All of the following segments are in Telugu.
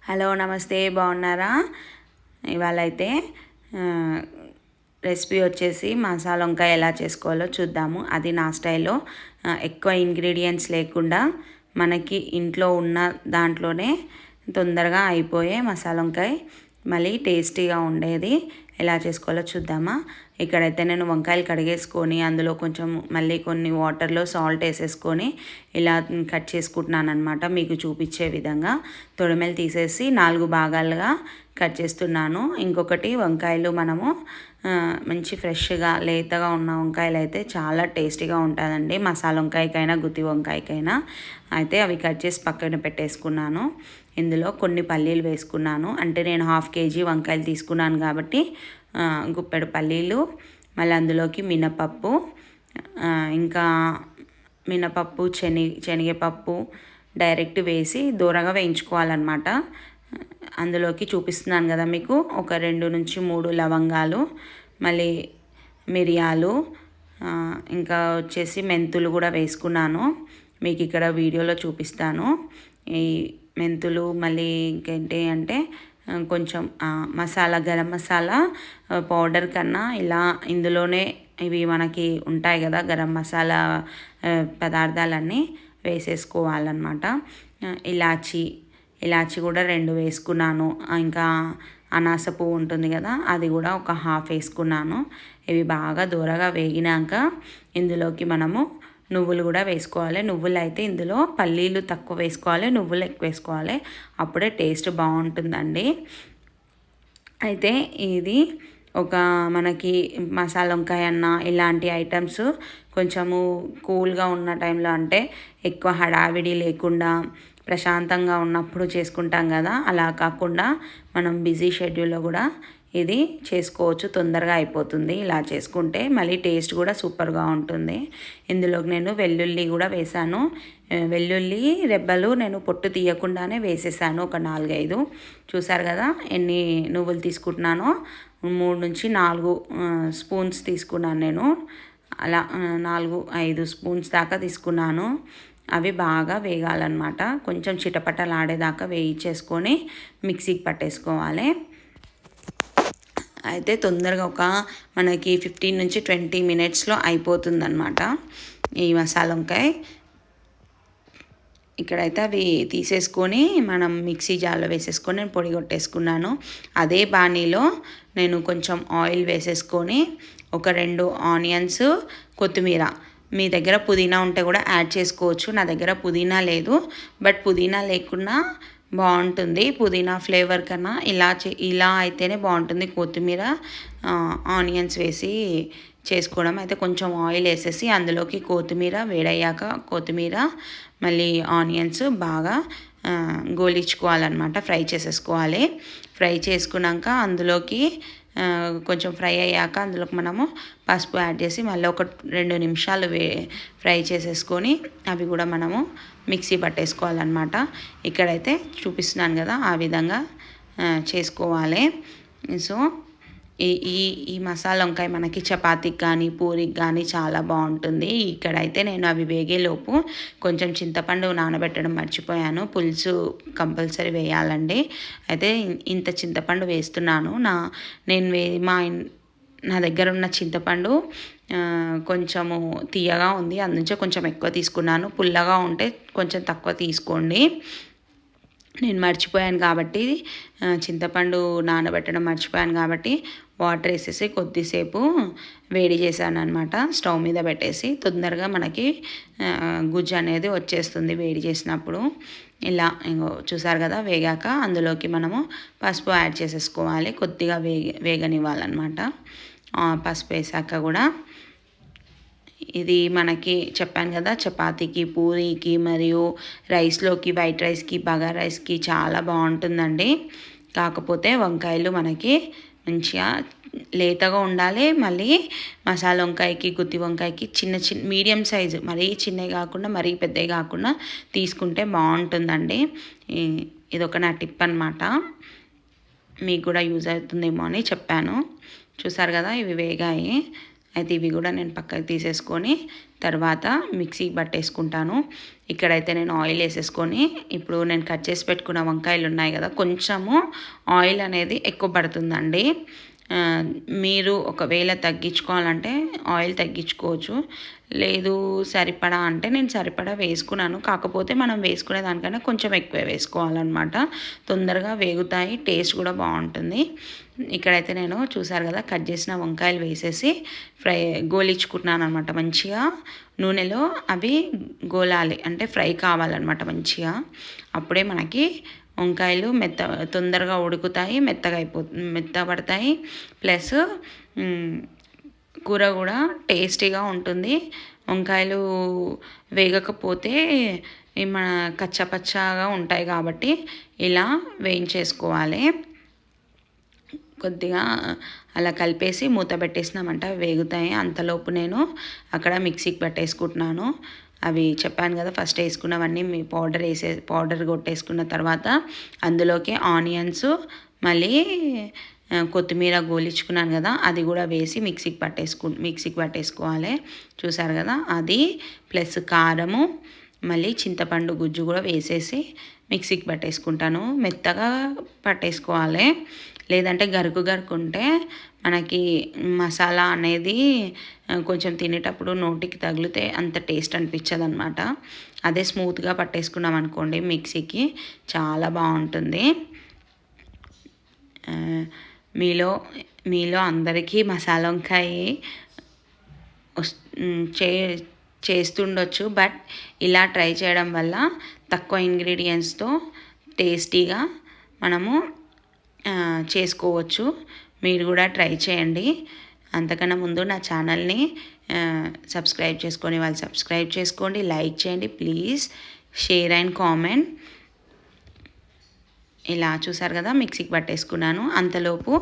హలో నమస్తే, బాగున్నారా? ఇవాళ అయితే రెసిపీ వచ్చేసి మసాలా వంకాయ ఎలా చేసుకోవాలో చూద్దాము. అది నా స్టైల్లో ఎక్కువ ఇంగ్రీడియంట్స్ లేకుండా మనకి ఇంట్లో ఉన్న దాంట్లోనే తొందరగా అయిపోయే మసాలా వంకాయ, మళ్ళీ టేస్టీగా ఉండేది ఎలా చేసుకోవాలో చూద్దామా. ఇక్కడైతే నేను వంకాయలు కడిగేసుకొని అందులో కొంచెం మళ్ళీ కొన్ని వాటర్లో సాల్ట్ వేసేసుకొని ఇలా కట్ చేసుకుంటున్నాను అనమాట. మీకు చూపించే విధంగా తొడిమెలు తీసేసి 4 భాగాలుగా కట్ చేస్తున్నాను. ఇంకొకటి, వంకాయలు మనము మంచి ఫ్రెష్గా లేతగా ఉన్న వంకాయలు అయితే చాలా టేస్టీగా ఉంటుందండి, మసాలా వంకాయకైనా గుత్తి వంకాయకైనా. అయితే అవి కట్ చేసి పక్కన పెట్టేసుకున్నాను. ఇందులో కొన్ని పల్లీలు వేసుకున్నాను. అంటే నేను 1/2 kg వంకాయలు తీసుకున్నాను కాబట్టి గుప్పెడు పల్లీలు, మళ్ళీ అందులోకి మినపప్పు, ఇంకా మినపప్పు, శనగపప్పు డైరెక్ట్ వేసి దూరగా వేయించుకోవాలన్నమాట. అందులోకి చూపిస్తున్నాను కదా మీకు, ఒక 2 నుంచి 3 లవంగాలు, మళ్ళీ మిరియాలు, ఇంకా వచ్చేసి మెంతులు కూడా వేసుకున్నాను. మీకు ఇక్కడ వీడియోలో చూపిస్తాను. ఈ మెంతులు మళ్ళీ ఇంకేంటి అంటే కొంచెం మసాలా, గరం మసాలా పౌడర్ కన్నా ఇలా ఇందులోనే ఇవి మనకి ఉంటాయి కదా గరం మసాలా పదార్థాలన్నీ వేసేసుకోవాలన్నమాట. ఇలాచి కూడా 2 వేసుకున్నాను. ఇంకా అనాస పువ్వు ఉంటుంది కదా, అది కూడా ఒక 1/2 వేసుకున్నాను. ఇవి బాగా దూరగా వేగినాక ఇందులోకి మనము నువ్వులు కూడా వేసుకోవాలి. నువ్వులు అయితే ఇందులో పల్లీలు తక్కువ వేసుకోవాలి, నువ్వులు ఎక్కువ వేసుకోవాలి, అప్పుడే టేస్ట్ బాగుంటుందండి. అయితే ఇది ఒక మనకి మసాలా వంకాయ అన్న ఇలాంటి ఐటమ్స్ కొంచెము కూల్గా ఉన్న టైంలో, అంటే ఎక్కువ హడావిడి లేకుండా ప్రశాంతంగా ఉన్నప్పుడు చేసుకుంటాం కదా, అలా కాకుండా మనం బిజీ షెడ్యూల్లో కూడా ఇది చేసుకోవచ్చు, తొందరగా అయిపోతుంది ఇలా చేసుకుంటే. మళ్ళీ టేస్ట్ కూడా సూపర్గా ఉంటుంది. ఇందులోకి నేను వెల్లుల్లి కూడా వేసాను. వెల్లుల్లి రెబ్బలు నేను పొట్టు తీయకుండానే వేసేసాను, ఒక 4-5. చూసారు కదా ఎన్ని నువ్వులు తీసుకుంటున్నానో, 3 నుంచి 4 స్పూన్స్ తీసుకున్నాను నేను. అలా 4-5 స్పూన్స్ దాకా తీసుకున్నాను. అవి బాగా వేగాలన్నమాట. కొంచెం చిటపటలాడేదాకా వేయించేసుకొని మిక్సీకి పట్టేసుకోవాలి. అయితే తొందరగా ఒక మనకి 15 నుంచి 20 మినిట్స్లో అయిపోతుందన్నమాట ఈ మసాలా వంకాయ. ఇక్కడైతే అవి తీసేసుకొని మనం మిక్సీ జార్లో వేసేసుకొని నేను పొడి కొట్టేసుకున్నాను. అదే బాణీలో నేను కొంచెం ఆయిల్ వేసేసుకొని ఒక 2 ఆనియన్స్, కొత్తిమీర, మీ దగ్గర పుదీనా ఉంటే కూడా యాడ్ చేసుకోవచ్చు. నా దగ్గర పుదీనా లేదు, బట్ పుదీనా లేకున్నా బాగుంటుంది. పుదీనా ఫ్లేవర్ కన్నా ఇలా అయితేనే బాగుంటుంది. కొత్తిమీర, ఆనియన్స్ వేసి చేసుకోవడం. అయితే కొంచెం ఆయిల్ వేసేసి అందులోకి కొత్తిమీర వేడయ్యాక కొత్తిమీర మళ్ళీ ఆనియన్స్ బాగా గోలించుకోవాలన్నమాట, ఫ్రై చేసేసుకోవాలి. ఫ్రై చేసుకున్నాక అందులోకి కొంచెం ఫ్రై అయ్యాక అందులోకి మనము పసుపు యాడ్ చేసి మళ్ళీ ఒక 2 నిమిషాలు ఫ్రై చేసేసుకొని అవి కూడా మనము మిక్సీ పట్టేసుకోవాలన్నమాట. ఇక్కడైతే చూపిస్తున్నాను కదా, ఆ విధంగా చేసుకోవాలి. సో ఈ మసాలా వంకాయ మనకి చపాతీకి కానీ పూరికి కానీ చాలా బాగుంటుంది. ఇక్కడైతే నేను అవి వేగేలోపు కొంచెం చింతపండు నానబెట్టడం మర్చిపోయాను. పులుసు కంపల్సరీ వేయాలండి. అయితే ఇంత చింతపండు వేస్తున్నాను. నా దగ్గర ఉన్న చింతపండు కొంచెము తీయగా ఉంది, అందుకే కొంచెం ఎక్కువ తీసుకున్నాను. పుల్లగా ఉంటే కొంచెం తక్కువ తీసుకోండి. నేను మర్చిపోయాను కాబట్టి, చింతపండు నానబెట్టడం మర్చిపోయాను కాబట్టి వాటర్ వేసేసి కొద్దిసేపు వేడి చేశాను అనమాట. స్టవ్ మీద పెట్టేసి తొందరగా మనకి గుజ్జు అనేది వచ్చేస్తుంది వేడి చేసినప్పుడు. ఇలా చూసారు కదా, వేగాక అందులోకి మనము పసుపు యాడ్ చేసేసుకోవాలి. కొద్దిగా వేగనివ్వాలన్నమాట. పసుపు వేసాక కూడా ఇది మనకి చెప్పాను కదా, చపాతీకి, పూరీకి మరియు రైస్లోకి, వైట్ రైస్కి, బగారా రైస్కి చాలా బాగుంటుందండి. కాకపోతే వంకాయలు మనకి మంచిగా లేతగా ఉండాలి. మళ్ళీ మసాలా వంకాయకి, గుత్తి వంకాయకి చిన్న మీడియం సైజు, మరీ చిన్నవి కాకుండా మరీ పెద్దవి కాకుండా తీసుకుంటే బాగుంటుందండి. ఇదొక నా టిప్ అన్నమాట, మీకు కూడా యూజ్ అవుతుందేమో అని చెప్పాను. చూసారు కదా, ఇవి వేగాయి. అయితే ఇవి కూడా నేను పక్కకు తీసేసుకొని తర్వాత మిక్సీకి పట్టేసుకుంటాను. ఇక్కడైతే నేను ఆయిల్ వేసేసుకొని ఇప్పుడు నేను కట్ చేసి పెట్టుకున్న వంకాయలు ఉన్నాయి కదా, కొంచెము ఆయిల్ అనేది ఎక్కువ పడుతుందండి. మీరు ఒకవేళ తగ్గించుకోవాలంటే ఆయిల్ తగ్గించుకోవచ్చు, లేదు సరిపడా అంటే నేను సరిపడా వేసుకున్నాను. కాకపోతే మనం వేసుకునే దానికన్నా కొంచెం ఎక్కువే వేసుకోవాలన్నమాట. తొందరగా వేగుతాయి, టేస్ట్ కూడా బాగుంటుంది. ఇక్కడైతే నేను చూసారు కదా కట్ చేసిన వంకాయలు వేసేసి గోలించుకుంటున్నాను అనమాట. మంచిగా నూనెలో అవి గోలాలి, అంటే ఫ్రై కావాలన్నమాట మంచిగా. అప్పుడే మనకి వంకాయలు తొందరగా ఉడుకుతాయి, మెత్తబడతాయి. ప్లస్ కూర కూడా టేస్టీగా ఉంటుంది. వంకాయలు వేగకపోతే మన కచ్చపచ్చగా ఉంటాయి కాబట్టి ఇలా వేయించేసుకోవాలి. కొద్దిగా అలా కలిపేసి మూత పెట్టేసినామంట వేగుతాయి. అంతలోపు నేను అక్కడ మిక్సీకి పట్టేసుకుంటున్నాను. అవి చెప్పాను కదా ఫస్ట్ వేసుకున్నవన్నీ పౌడర్ కొట్టేసుకున్న తర్వాత అందులోకి ఆనియన్స్, మళ్ళీ కొత్తిమీర గోలించుకున్నాను కదా అది కూడా వేసి మిక్సీకి పట్టేసుకోవాలి. చూసారు కదా అది, ప్లస్ కారము, మళ్ళీ చింతపండు గుజ్జు కూడా వేసేసి మిక్సీకి పట్టేసుకుంటాను. మెత్తగా పట్టేసుకోవాలి, లేదంటే గరుకుంటే మనకి మసాలా అనేది కొంచెం తినేటప్పుడు నోటికి తగిలితే అంత టేస్ట్ అనిపించదు అనమాట. అదే స్మూత్గా పట్టేసుకున్నాం అనుకోండి మిక్సీకి, చాలా బాగుంటుంది. మీలో అందరికీ మసాలా వంకాయ చేస్తుండొచ్చు, బట్ ఇలా ట్రై చేయడం వల్ల తక్కువ ఇంగ్రీడియంట్స్తో టేస్టీగా మనము చేసుకోవచ్చు. మీరు కూడా ట్రై చేయండి. అంతకన్నా ముందు నా ఛానల్ని సబ్స్క్రైబ్ చేసుకొని వాళ్ళు సబ్స్క్రైబ్ చేసుకోండి, లైక్ చేయండి ప్లీజ్, షేర్ అండ్ కామెంట్. ఇలా చూసారు కదా మిక్సీకి పట్టేసుకున్నాను. అంతలోపు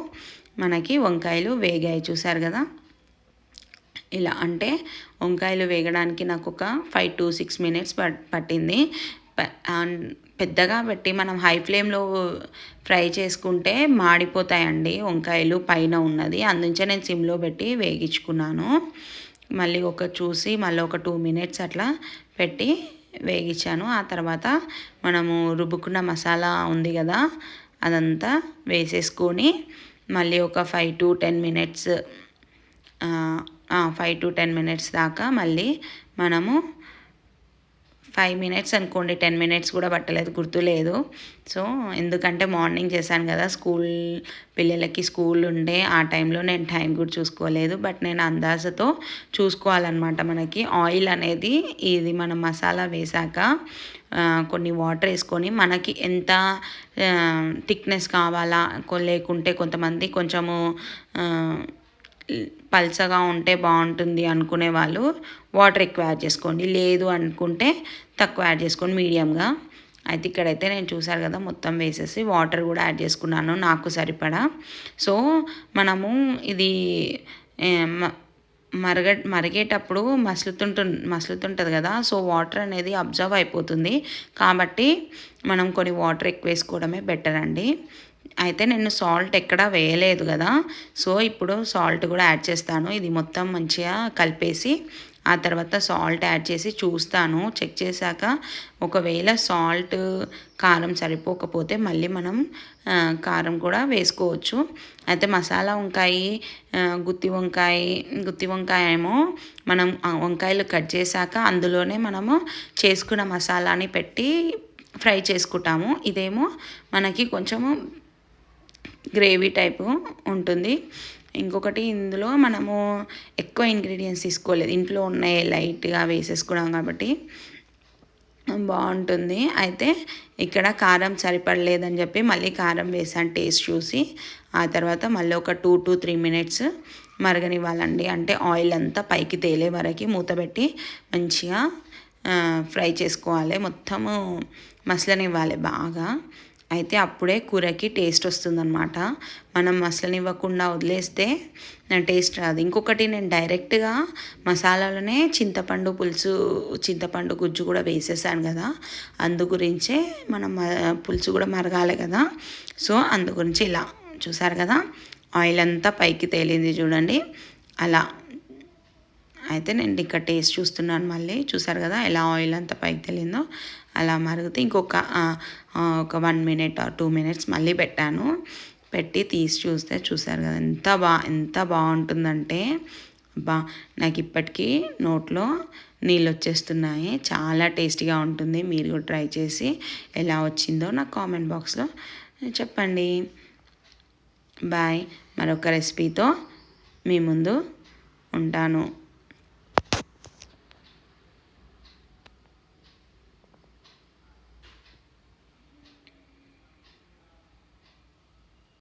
మనకి వంకాయలు వేగాయి. చూసారు కదా ఇలా, అంటే వంకాయలు వేగడానికి నాకు ఒక 5 to 6 minutes పట్టింది. పెద్దగా పెట్టి మనం హై ఫ్లేమ్లో ఫ్రై చేసుకుంటే మాడిపోతాయండి వంకాయలు పైన ఉన్నది. అందుకే నేను సిమ్లో పెట్టి వేగించుకున్నాను. మళ్ళీ మళ్ళీ ఒక 2 minutes అట్లా పెట్టి వేగించాను. ఆ తర్వాత మనము రుబ్బుకున్న మసాలా ఉంది కదా అదంతా వేసేసుకొని మళ్ళీ ఒక 5 to 10 minutes 5 to 10 minutes దాకా మళ్ళీ మనము 5 minutes అనుకోండి, 10 minutes కూడా పట్టలేదు, గుర్తులేదు. సో ఎందుకంటే మార్నింగ్ చేశాను కదా, పిల్లలకి స్కూల్ ఉండే ఆ టైంలో నేను టైం కూడా చూసుకోలేదు. బట్ నేను అందాజతో చూసుకోవాలన్నమాట. మనకి ఆయిల్ అనేది ఇది మనం మసాలా వేసాక కొన్ని వాటర్ వేసుకొని మనకి ఎంత థిక్నెస్ కావాలా, లేకుంటే కొంతమంది కొంచెము పల్చగా ఉంటే బాగుంటుంది అనుకునే వాళ్ళు వాటర్ ఎక్కువ యాడ్ చేసుకోండి, లేదు అనుకుంటే తక్కువ యాడ్ చేసుకోండి మీడియంగా. అయితే ఇక్కడైతే నేను చూసారు కదా మొత్తం వేసేసి వాటర్ కూడా యాడ్ చేసుకున్నాను నాకు సరిపడా. మనము ఇది మరిగేటప్పుడు మసులుతుంటుంది కదా, సో వాటర్ అనేది అబ్జర్వ్ అయిపోతుంది కాబట్టి మనం కొన్ని వాటర్ ఎక్కువ వేసుకోవడమే బెటర్ అండి. అయితే నేను సాల్ట్ ఎక్కడా వేయలేదు కదా, సో ఇప్పుడు సాల్ట్ కూడా యాడ్ చేస్తాను. ఇది మొత్తం మంచిగా కలిపేసి ఆ తర్వాత సాల్ట్ యాడ్ చేసి చూస్తాను. చెక్ చేశాక ఒకవేళ కారం సరిపోకపోతే మళ్ళీ మనం కారం కూడా వేసుకోవచ్చు. అయితే మసాలా వంకాయ, గుత్తి వంకాయ ఏమో మనం వంకాయలు కట్ చేశాక అందులోనే మనము చేసుకున్న మసాలాని పెట్టి ఫ్రై చేసుకుంటాము. ఇదేమో మనకి కొంచెము గ్రేవీ టైపు ఉంటుంది. ఇంకొకటి, ఇందులో మనము ఎక్కువ ఇంగ్రీడియంట్స్ తీసుకోలేదు, ఇంట్లో ఉన్నాయి లైట్గా వేసేసుకున్నాం కాబట్టి బాగుంటుంది. అయితే ఇక్కడ కారం సరిపడలేదని చెప్పి మళ్ళీ కారం వేసాను టేస్ట్ చూసి. ఆ తర్వాత మళ్ళీ ఒక 2 to 3 minutes మరగనివ్వాలండి. అంటే ఆయిల్ అంతా పైకి తేలే వరకు మూత పెట్టి మంచిగా ఫ్రై చేసుకోవాలి, మొత్తము మసలనివ్వాలి బాగా. అయితే అప్పుడే కూరకి టేస్ట్ వస్తుందన్నమాట. మనం మసలనివ్వకుండా వదిలేస్తే టేస్ట్ రాదు. ఇంకొకటి, నేను డైరెక్ట్గా మసాలాలోనే చింతపండు గుజ్జు కూడా వేసేసాను కదా, అందు గురించే మనం పులుసు కూడా మరగాలి కదా, సో అందు గురించి ఇలా చూసారు కదా ఆయిల్ అంతా పైకి తేలింది చూడండి. అలా అయితే నేను ఇక్కడ టేస్ట్ చూస్తున్నాను. మళ్ళీ చూసారు కదా ఎలా ఆయిల్ అంతా పైకి తెలిందో. అలా మరిగితే ఇంకొక ఒక 1 మినిట్ ఆర్ 2 మినిట్స్ మళ్ళీ పెట్టాను. పెట్టి తీసి చూస్తే చూసారు కదా ఎంత బాగుంటుందంటే నాకు ఇప్పటికీ నోట్లో నీళ్ళు వచ్చేస్తున్నాయి. చాలా టేస్టీగా ఉంటుంది. మీరు కూడా ట్రై చేసి ఎలా వచ్చిందో నాకు కామెంట్ బాక్స్లో చెప్పండి. బాయ్. మరొక రెసిపీతో మీ ముందు ఉంటాను.